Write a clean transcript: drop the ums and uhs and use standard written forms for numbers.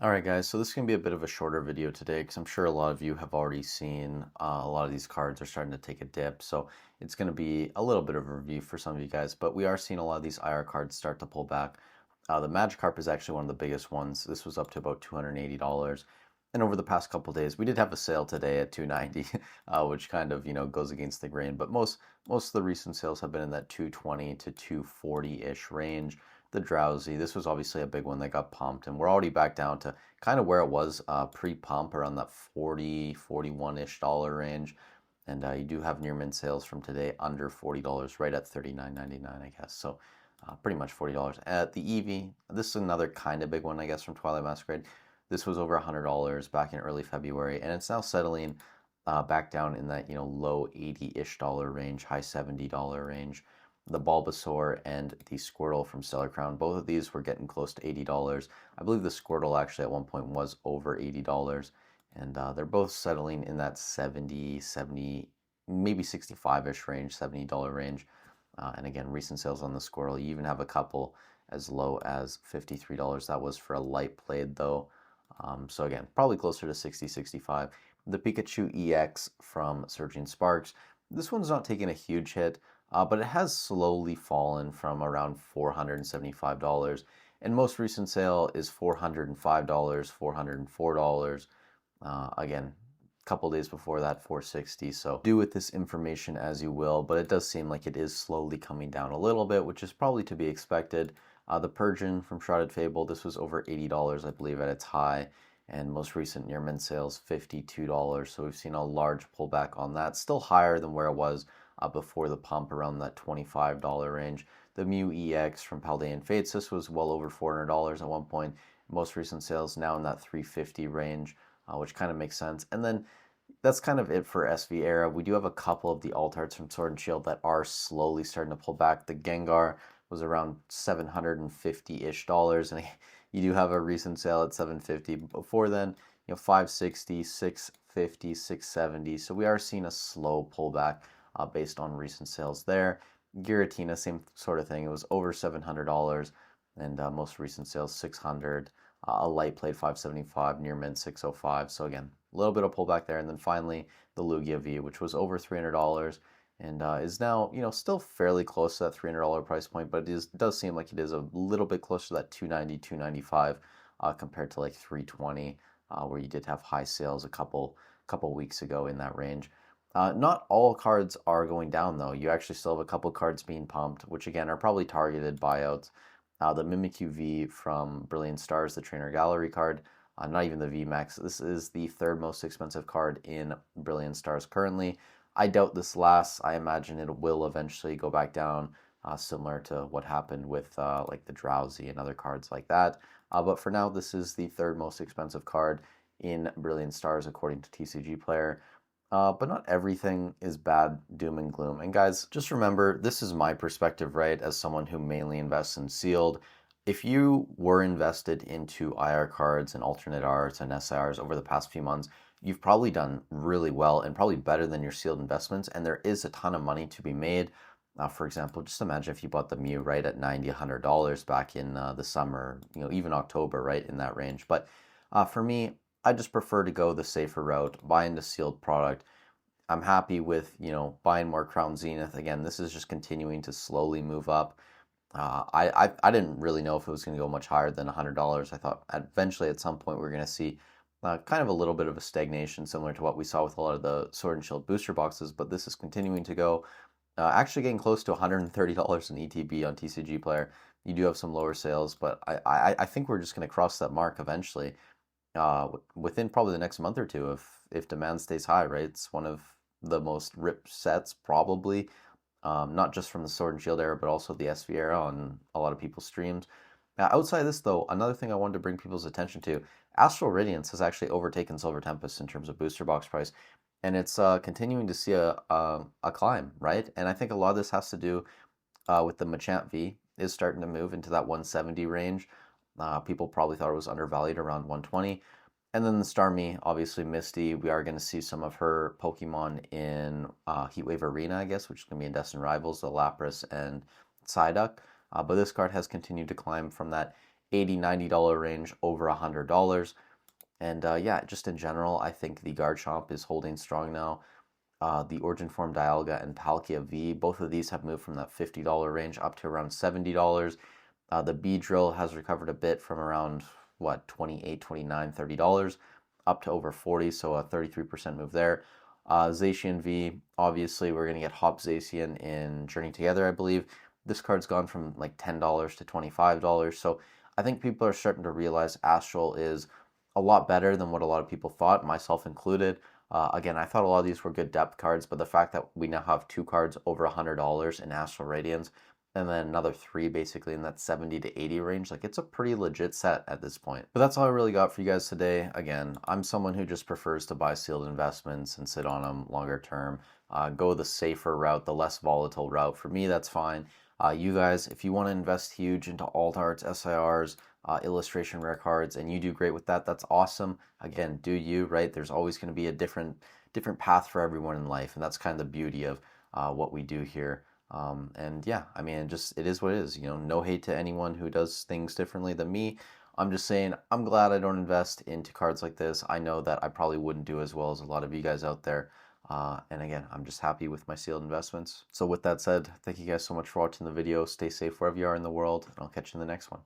Alright guys, so this is going to be a bit of a shorter video today because I'm sure a lot of you have already seen a lot of these cards are starting to take a dip. So it's going to be a little bit of a review for some of you guys, but we are seeing a lot of these IR cards start to pull back. The Magikarp is actually one of the biggest ones. This was up to about $280. And over the past couple days, we did have a sale today at $290, which kind of, goes against the grain. But most of the recent sales have been in that $220 to $240-ish range. The Drowsy, this was obviously a big one that got pumped, and we're already back down to kind of where it was pre-pump, around that 40, 41-ish dollar range. And you do have near mint sales from today under $40, right at $39.99, I guess. So pretty much $40. At the Eevee, this is another kind of big one, I guess, from Twilight Masquerade. This was over $100 back in early February, and it's now settling back down in that low 80-ish dollar range, high $70 range. The Bulbasaur and the Squirtle from Stellar Crown, both of these were getting close to $80. I believe the Squirtle actually at one point was over $80, and they're both settling in that 70, maybe 65-ish range, $70 range. And again, recent sales on the Squirtle, you even have a couple as low as $53. That was for a light blade though. So again, probably closer to 60, 65. The Pikachu EX from Surging Sparks, this one's not taking a huge hit. But it has slowly fallen from around $475. And most recent sale is $405, $404. Again, a couple days before that, $460. So do with this information as you will, but it does seem like it is slowly coming down a little bit, which is probably to be expected. The Persian from Shrouded Fable, this was over $80, I believe, at its high. And most recent near mint sales, $52. So we've seen a large pullback on that. Still higher than where it was before the pump, around that $25 range. The Mew EX from Paldean Fates, this was well over $400 at one point. Most recent sales now in that $350 range, which kind of makes sense. And then that's kind of it for SV era. We do have a couple of the alt arts from Sword and Shield that are slowly starting to pull back. The Gengar was around $750-ish, and you do have a recent sale at $750. Before then, $560, $650, $670. So we are seeing a slow pullback based on recent sales there. Giratina, same sort of thing. It was over $700, and most recent sales $600. A light plate $575, near mint $605. So again, a little bit of pullback there. And then finally, the Lugia V, which was over $300 and is now, still fairly close to that $300 price point, but does seem like it is a little bit closer to that $290, $295 compared to like $320, where you did have high sales a couple weeks ago in that range. Not all cards are going down though. You actually still have a couple cards being pumped, which again are probably targeted buyouts. The Mimikyu V from Brilliant Stars, the Trainer Gallery card, not even the VMAX. This is the third most expensive card in Brilliant Stars currently. I doubt this lasts. I imagine it will eventually go back down, similar to what happened with like the Drowsy and other cards like that. But for now, this is the third most expensive card in Brilliant Stars according to TCG Player. But not everything is bad, doom and gloom. And guys, just remember, this is my perspective, right, as someone who mainly invests in sealed. If you were invested into IR cards and alternate arts and SIRs over the past few months, you've probably done really well and probably better than your sealed investments. And there is a ton of money to be made. For example, just imagine if you bought the Mew right at $90, $100 back in the summer, even October, right, in that range. But for me, I just prefer to go the safer route, buy into sealed product. I'm happy with, buying more Crown Zenith. Again, this is just continuing to slowly move up. I didn't really know if it was going to go much higher than $100. I thought eventually at some point we're going to see kind of a little bit of a stagnation, similar to what we saw with a lot of the Sword and Shield booster boxes, but this is continuing to go, actually getting close to $130 in ETB on TCG Player. You do have some lower sales, but I think we're just going to cross that mark eventually, within probably the next month or two if demand stays high, right? It's one of the most ripped sets probably, not just from the Sword and Shield era, but also the SV era on a lot of people's streams. Outside of this, though, another thing I wanted to bring people's attention to, Astral Radiance has actually overtaken Silver Tempest in terms of booster box price, and it's continuing to see a climb, right? And I think a lot of this has to do with the Machamp V is starting to move into that 170 range. People probably thought it was undervalued around 120. And then the Starmie, obviously Misty, we are going to see some of her Pokemon in Heatwave Arena, I guess, which is going to be in Destined Rivals, the Lapras and Psyduck. But this card has continued to climb from that $80-$90 range, over $100. And yeah, just in general, I think the Garchomp is holding strong now. The Origin Form Dialga and Palkia V, both of these have moved from that $50 range up to around $70. The Beedrill has recovered a bit from around, what, 28, 29, $30 up to over 40, so a 33% move there. Zacian V, obviously we're going to get Hop Zacian in Journey Together, I believe. This card's gone from like $10 to $25, so I think people are starting to realize Astral is a lot better than what a lot of people thought, myself included. Again, I thought a lot of these were good depth cards, but the fact that we now have 2 cards over $100 in Astral Radiance, and then another 3 basically in that 70 to 80 range, like it's a pretty legit set at this point. But that's all I really got for you guys today. Again, I'm someone who just prefers to buy sealed investments and sit on them longer term. Go the safer route, the less volatile route. For me, that's fine. You guys, if you want to invest huge into alt arts, SIRs, illustration rare cards, and you do great with that, that's awesome. Again, do you, right? There's always going to be a different path for everyone in life, and that's kind of the beauty of what we do here. And yeah, I mean, it is what it is. No hate to anyone who does things differently than me. I'm just saying, I'm glad I don't invest into cards like this. I know that I probably wouldn't do as well as a lot of you guys out there. And again, I'm just happy with my sealed investments. So with that said, thank you guys so much for watching the video. Stay safe wherever you are in the world, and I'll catch you in the next one.